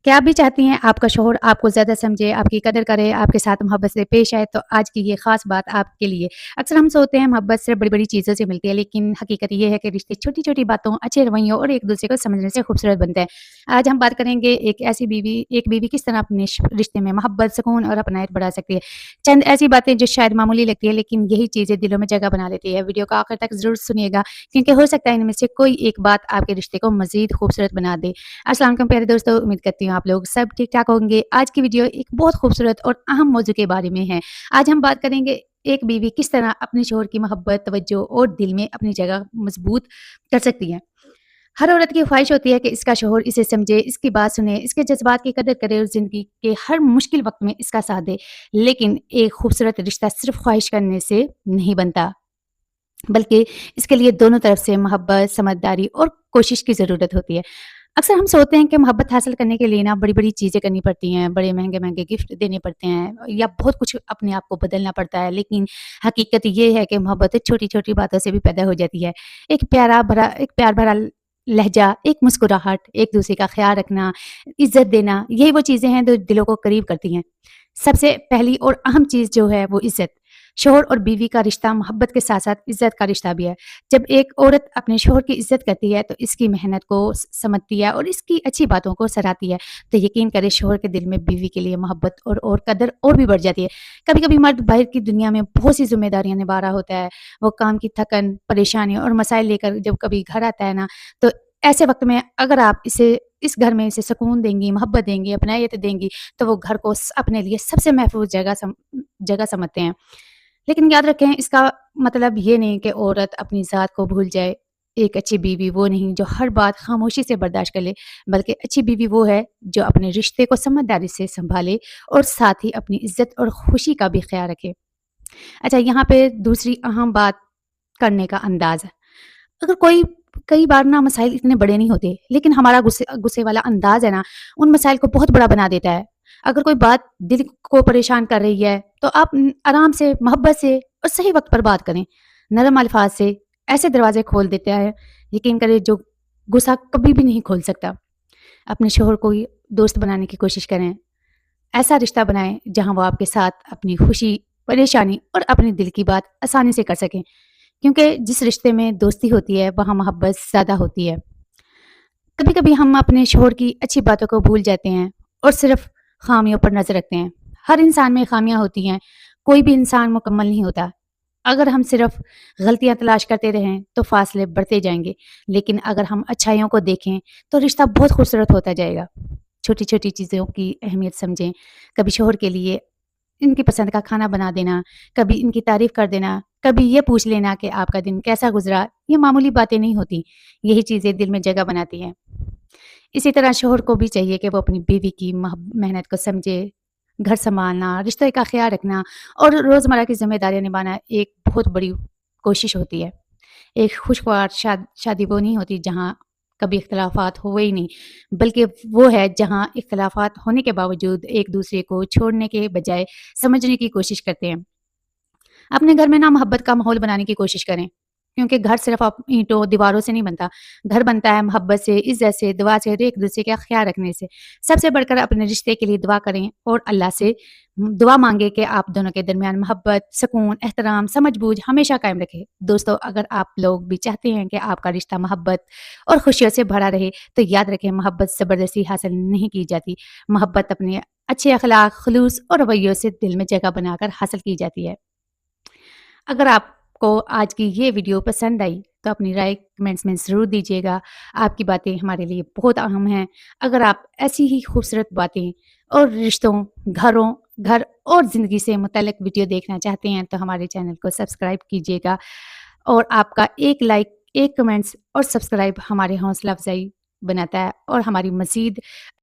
क्या आप भी चाहती हैं आपका शौहर आपको ज़्यादा समझे, आपकी कदर करे, आपके साथ मोहब्बत से पेश आए? तो आज की ये ख़ास बात आपके लिए। अक्सर हम सोचते हैं मोहब्बत सिर्फ़ बड़ी-बड़ी चीज़ों से मिलती है, लेकिन हकीकत ये है कि रिश्ते छोटी-छोटी बातों, अच्छे रवैयों और एक-दूसरे को समझने से खूबसूरत बनते हैं। आज हम बात करेंगे एक बीवी किस तरह अपने रिश्ते में मोहब्बत, सुकून और अपनापन बढ़ा सकती है। चंद ऐसी बातें जो शायद मामूली लगती है, लेकिन यही चीज़ें दिलों में जगह बना लेती है। वीडियो को आखिर तक ज़रूर सुनिएगा, क्योंकि हो सकता है इनमें से कोई एक बात आपके रिश्ते को मज़ीद खूबसूरत बना दे। अस्सलाम वालेकुम प्यारे दोस्तों, उम्मीद करती हूँ आप लोग सब ठीक-ठाक होंगे। आज की वीडियो एक बहुत खूबसूरत और अहम मौजू के बारे में है। आज हम बात करेंगे एक बीवी किस तरह अपने शौहर की मोहब्बत, तवज्जो और दिल में अपनी जगह मज़बूत कर सकती है। हर औरत की ख्वाहिश होती है कि इसका शौहर इसे समझे, इसकी बात सुने, इसके जज़्बात की कदर करे और ज़िंदगी के हर मुश्किल वक़्त में इसका साथ दे। लेकिन एक खूबसूरत रिश्ता सिर्फ़ ख्वाहिश करने से नहीं बनता, बल्कि इसके लिए दोनों तरफ से मोहब्बत, समझदारी और कोशिश की ज़रूरत होती है। अक्सर हम सोचते हैं कि मोहब्बत हासिल करने के लिए ना बड़ी-बड़ी चीज़ें करनी पड़ती हैं, बड़े महँगे-महँगे गिफ्ट देने पड़ते हैं या बहुत कुछ अपने आप को बदलना पड़ता है। लेकिन हकीकत ये है कि मोहब्बत छोटी-छोटी बातों से भी पैदा हो जाती है। एक प्यार भरा लहज़ा, एक मुस्कुराहट, एक-दूसरे का ख़्याल रखना, इज़्ज़त देना, यही वो चीज़ें हैं जो दिलों को करीब करती हैं। सबसे पहली और अहम चीज़ जो है वो इज़्ज़त। शौहर और बीवी का रिश्ता मोहब्बत के साथ-साथ इज़्ज़त का रिश्ता भी है। जब एक औरत अपने शौहर की इज़्ज़त करती है, तो इसकी मेहनत को समझती है और इसकी अच्छी बातों को सराहती है, तो यकीन करें शौहर के दिल में बीवी के लिए मोहब्बत और कदर और भी बढ़ जाती है। कभी-कभी मर्द बाहर की दुनिया में बहुत सी ज़िम्मेदारियाँ निभा रहा होता है। वो काम की थकन, परेशानी और मसाइल लेकर जब कभी घर आता है ना, तो ऐसे वक़्त में अगर आप इस घर में इसे सुकून देंगी, मोहब्बत देंगी, अपनायत देंगी, तो वो घर को अपने लिए सबसे महफूज़ जगह समझते हैं। लेकिन याद रखें, इसका मतलब ये नहीं कि औरत अपनी ज़ात को भूल जाए। एक अच्छी बीवी वो नहीं जो हर बात खामोशी से बर्दाश्त कर ले, बल्कि अच्छी बीवी वो है जो अपने रिश्ते को समझदारी से सँभाले और साथ ही अपनी इज़्ज़त और खुशी का भी ख़्याल रखे। अच्छा, यहाँ पे दूसरी अहम बात करने का अंदाज़ है। अगर कोई कई बार ना मसाइल इतने बड़े नहीं होते, लेकिन हमारा गुस्से गुस्से वाला अंदाज़ है ना, उन मसाइल को बहुत बड़ा बना देता है। अगर कोई बात दिल को परेशान कर रही है, तो आप आराम से, मोहब्बत से और सही वक़्त पर बात करें। नरम अल्फाज से ऐसे दरवाज़े खोल देता है, यकीन करें, जो गुस्सा कभी भी नहीं खोल सकता। अपने शौहर को ही दोस्त बनाने की कोशिश करें। ऐसा रिश्ता बनाएँ जहाँ वो आपके साथ अपनी खुशी, परेशानी और अपने दिल की बात आसानी से कर सकें। क्योंकि जिस रिश्ते में दोस्ती होती है, वहाँ मोहब्बत ज़्यादा होती है। कभी-कभी हम अपने शौहर की अच्छी बातों को भूल जाते हैं और सिर्फ़ ख़ामियों पर नज़र रखते हैं। हर इंसान में ख़ामियाँ होती हैं, कोई भी इंसान मुकम्मल नहीं होता। अगर हम सिर्फ़ गलतियाँ तलाश करते रहें, तो फ़ासले बढ़ते जाएँगे। लेकिन अगर हम अच्छाइयों को देखें, तो रिश्ता बहुत खूबसूरत होता जाएगा। छोटी-छोटी चीज़ों की अहमियत समझें। कभी शौहर के लिए इनकी पसंद का खाना बना देना, कभी इनकी तारीफ़ कर देना, कभी ये पूछ लेना कि आपका दिन कैसा गुज़रा। ये मामूली बातें नहीं होती, यही चीज़ें दिल में जगह बनाती हैं। इसी तरह शौहर को भी चाहिए कि वो अपनी बीवी की मेहनत को समझे। घर सँभालना, रिश्ते का ख़्याल रखना और रोज़मर्रा की ज़िम्मेदारियाँ निभाना एक बहुत बड़ी कोशिश होती है। एक खुशगवार शादी वो नहीं होती जहाँ कभी इख्तिलाफ़ात हुए ही नहीं, बल्कि वो है जहाँ इख्तिलाफ़ात होने के बावजूद एक-दूसरे को छोड़ने के बजाय समझने की कोशिश करते हैं। अपने घर में ना मोहब्बत का माहौल बनाने की कोशिश करें, क्योंकि घर सिर्फ आप ईंटों दीवारों से नहीं बनता। घर बनता है मोहब्बत से, इज्जत से, दुआ से और एक दूसरे का ख्याल रखने से। सबसे बढ़कर अपने रिश्ते के लिए दुआ करें और अल्लाह से दुआ मांगे कि आप दोनों के दरमियान मोहब्बत, सुकून, एहतराम, समझ-बूझ हमेशा कायम रखे। दोस्तों, अगर आप लोग भी चाहते हैं कि आपका रिश्ता मोहब्बत और खुशियों से भरा रहे, तो याद रखें, मोहब्बत ज़बरदस्ती हासिल नहीं की जाती। मोहब्बत अपने अच्छे अखलाक, खुलूस और रवैयों से दिल में जगह बनाकर हासिल की जाती है। अगर आपको आज की ये वीडियो पसंद आई, तो अपनी राय कमेंट्स में ज़रूर दीजिएगा। आपकी बातें हमारे लिए बहुत अहम हैं। अगर आप ऐसी ही खूबसूरत बातें और रिश्तों, घर और ज़िंदगी से मुतल्लिक वीडियो देखना चाहते हैं, तो हमारे चैनल को सब्सक्राइब कीजिएगा। और आपका एक लाइक, एक कमेंट्स और सब्सक्राइब हमारी हौसला अफ़ज़ाई बनाता है और हमारी मज़ीद